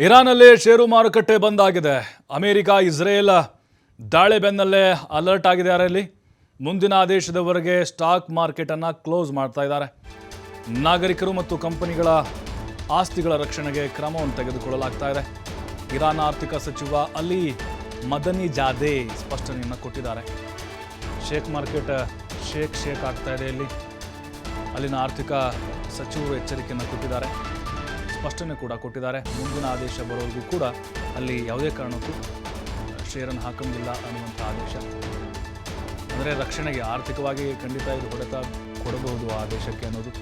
ಇರಾನಲ್ಲಿ ಷೇರು ಮಾರುಕಟ್ಟೆ ಬಂದ್ ಆಗಿದೆ. ಅಮೆರಿಕ ಇಸ್ರೇಲ್ ದಾಳಿ ಬೆನ್ನಲ್ಲೇ ಅಲರ್ಟ್ ಆಗಿದ್ದಾರೆ. ಅಲ್ಲಿ ಮುಂದಿನ ಆದೇಶದವರೆಗೆ ಸ್ಟಾಕ್ ಮಾರ್ಕೆಟ್ ಅನ್ನು ಕ್ಲೋಸ್ ಮಾಡ್ತಾ ಇದ್ದಾರೆ. ನಾಗರಿಕರು ಮತ್ತು ಕಂಪನಿಗಳ ಆಸ್ತಿಗಳ ರಕ್ಷಣೆಗೆ ಕ್ರಮವನ್ನು ತೆಗೆದುಕೊಳ್ಳಲಾಗ್ತಾ ಇದೆ. ಇರಾನ್ ಆರ್ಥಿಕ ಸಚಿವ ಅಲಿ ಮದನಿ ಜಾದೆ ಸ್ಪಷ್ಟನೆಯನ್ನು ಕೊಟ್ಟಿದ್ದಾರೆ. ಶೇಕ್ ಮಾರ್ಕೆಟ್ ಶೇಕ್ ಆಗ್ತಾ ಇದೆ. ಅಲ್ಲಿನ ಆರ್ಥಿಕ ಸಚಿವರು ಎಚ್ಚರಿಕೆಯನ್ನು ಕೊಟ್ಟಿದ್ದಾರೆ, ಸ್ಪಷ್ಟನೆ ಕೂಡ ಕೊಟ್ಟಿದ್ದಾರೆ. ಮುಂದಿನ ಆದೇಶ ಬರೋರಿಗೂ ಕೂಡ ಅಲ್ಲಿ ಯಾವುದೇ ಕಾರಣಕ್ಕೂ ಶೇರನ್ನು ಹಾಕಂಗಿಲ್ಲ ಅನ್ನುವಂಥ ಆದೇಶ. ಅಂದರೆ ರಕ್ಷಣೆಗೆ ಆರ್ಥಿಕವಾಗಿ ಖಂಡಿತ ಇದು ಹೊಡೆತ ಕೊಡಬಹುದು ಆ ದೇಶಕ್ಕೆ ಅನ್ನೋದು.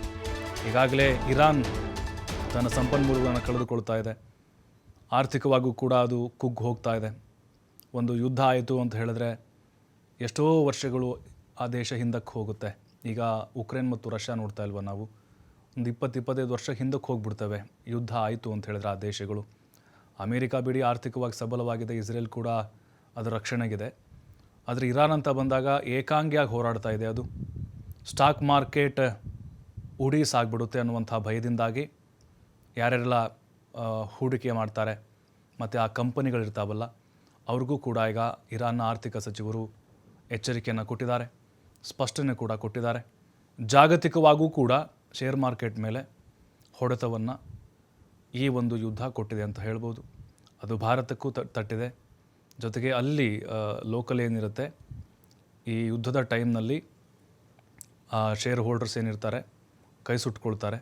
ಈಗಾಗಲೇ ಇರಾನ್ ತನ್ನ ಸಂಪನ್ಮೂಲಗಳನ್ನು ಕಳೆದುಕೊಳ್ತಾ ಇದೆ. ಆರ್ಥಿಕವಾಗೂ ಕೂಡ ಅದು ಕುಗ್ಗಿ ಹೋಗ್ತಾ ಇದೆ. ಒಂದು ಯುದ್ಧ ಆಯಿತು ಅಂತ ಹೇಳಿದ್ರೆ ಎಷ್ಟೋ ವರ್ಷಗಳು ಆ ದೇಶ ಹಿಂದಕ್ಕೆ ಹೋಗುತ್ತೆ. ಈಗ ಉಕ್ರೇನ್ ಮತ್ತು ರಷ್ಯಾ ನೋಡ್ತಾ ಇಲ್ವ ನಾವು, ಒಂದು 20-25 ವರ್ಷ ಹಿಂದಕ್ಕೆ ಹೋಗ್ಬಿಡ್ತವೆ ಯುದ್ಧ ಆಯಿತು ಅಂತ ಹೇಳಿದ್ರೆ ಆ ದೇಶಗಳು. ಅಮೇರಿಕಾ ಬಿಡಿ ಆರ್ಥಿಕವಾಗಿ ಸಬಲವಾಗಿದೆ, ಇಸ್ರೇಲ್ ಕೂಡ ಅದರ ರಕ್ಷಣೆಗಿದೆ. ಆದರೆ ಇರಾನ್ ಅಂತ ಬಂದಾಗ ಏಕಾಂಗಿಯಾಗಿ ಹೋರಾಡ್ತಾ ಇದೆ. ಅದು ಸ್ಟಾಕ್ ಮಾರ್ಕೆಟ್ ಉಡಿ ಸಾಗ್ಬಿಡುತ್ತೆ ಅನ್ನುವಂಥ ಭಯದಿಂದಾಗಿ ಯಾರ್ಯಾರೆಲ್ಲ ಹೂಡಿಕೆ ಮಾಡ್ತಾರೆ ಮತ್ತು ಆ ಕಂಪನಿಗಳಿರ್ತಾವಲ್ಲ ಅವ್ರಿಗೂ ಕೂಡ ಈಗ ಇರಾನ್ನ ಆರ್ಥಿಕ ಸಚಿವರು ಎಚ್ಚರಿಕೆಯನ್ನು ಕೊಟ್ಟಿದ್ದಾರೆ, ಸ್ಪಷ್ಟನೆ ಕೂಡ ಕೊಟ್ಟಿದ್ದಾರೆ. ಜಾಗತಿಕವಾಗೂ ಕೂಡ ಶೇರ್ ಮಾರ್ಕೆಟ್ ಮೇಲೆ ಹೊಡೆತವನ್ನು ಈ ಒಂದು ಯುದ್ಧ ಕೊಟ್ಟಿದೆ ಅಂತ ಹೇಳ್ಬೋದು. ಅದು ಭಾರತಕ್ಕೂ ತಟ್ಟಿದೆ. ಜೊತೆಗೆ ಅಲ್ಲಿ ಲೋಕಲ್ ಏನಿರುತ್ತೆ ಈ ಯುದ್ಧದ ಟೈಮ್ನಲ್ಲಿ ಶೇರ್ ಹೋಲ್ಡರ್ಸ್ ಏನಿರ್ತಾರೆ ಕೈ ಸುಟ್ಕೊಳ್ತಾರೆ.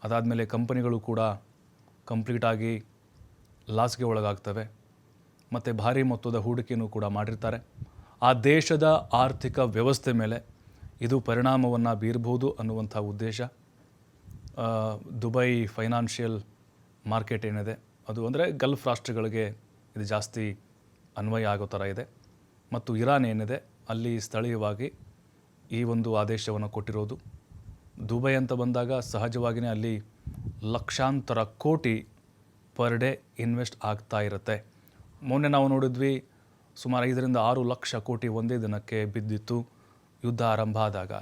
ಅದಾದಮೇಲೆ ಕಂಪನಿಗಳು ಕೂಡ ಕಂಪ್ಲೀಟಾಗಿ ಲಾಸ್ಗೆ ಒಳಗಾಗ್ತವೆ ಮತ್ತು ಭಾರಿ ಮೊತ್ತದ ಹೂಡಿಕೆಯೂ ಕೂಡ ಮಾಡಿರ್ತಾರೆ. ಆ ದೇಶದ ಆರ್ಥಿಕ ವ್ಯವಸ್ಥೆ ಮೇಲೆ ಇದು ಪರಿಣಾಮವನ್ನು ಬೀರಬಹುದು ಅನ್ನುವಂಥ ಉದ್ದೇಶ. ದುಬೈ ಫೈನಾನ್ಷಿಯಲ್ ಮಾರ್ಕೆಟ್ ಏನಿದೆ ಅದು ಅಂದರೆ ಗಲ್ಫ್ ರಾಷ್ಟ್ರಗಳಿಗೆ ಇದು ಜಾಸ್ತಿ ಅನ್ವಯ ಆಗೋ ಥರ ಇದೆ. ಮತ್ತು ಇರಾನ್ ಏನಿದೆ ಅಲ್ಲಿ ಸ್ಥಳೀಯವಾಗಿ ಈ ಒಂದು ಆದೇಶವನ್ನು ಕೊಟ್ಟಿರೋದು. ದುಬೈ ಅಂತ ಬಂದಾಗ ಸಹಜವಾಗಿಯೇ ಅಲ್ಲಿ ಲಕ್ಷಾಂತರ ಕೋಟಿ ಪರ್ ಡೇ ಇನ್ವೆಸ್ಟ್ ಆಗ್ತಾ ಇರುತ್ತೆ. ಮೊನ್ನೆ ನಾವು ನೋಡಿದ್ವಿ ಸುಮಾರು 5-6 ಲಕ್ಷ ಕೋಟಿ ಒಂದೇ ದಿನಕ್ಕೆ ಬಿದ್ದಿತ್ತು ಯುದ್ಧ ಆರಂಭ ಆದಾಗ.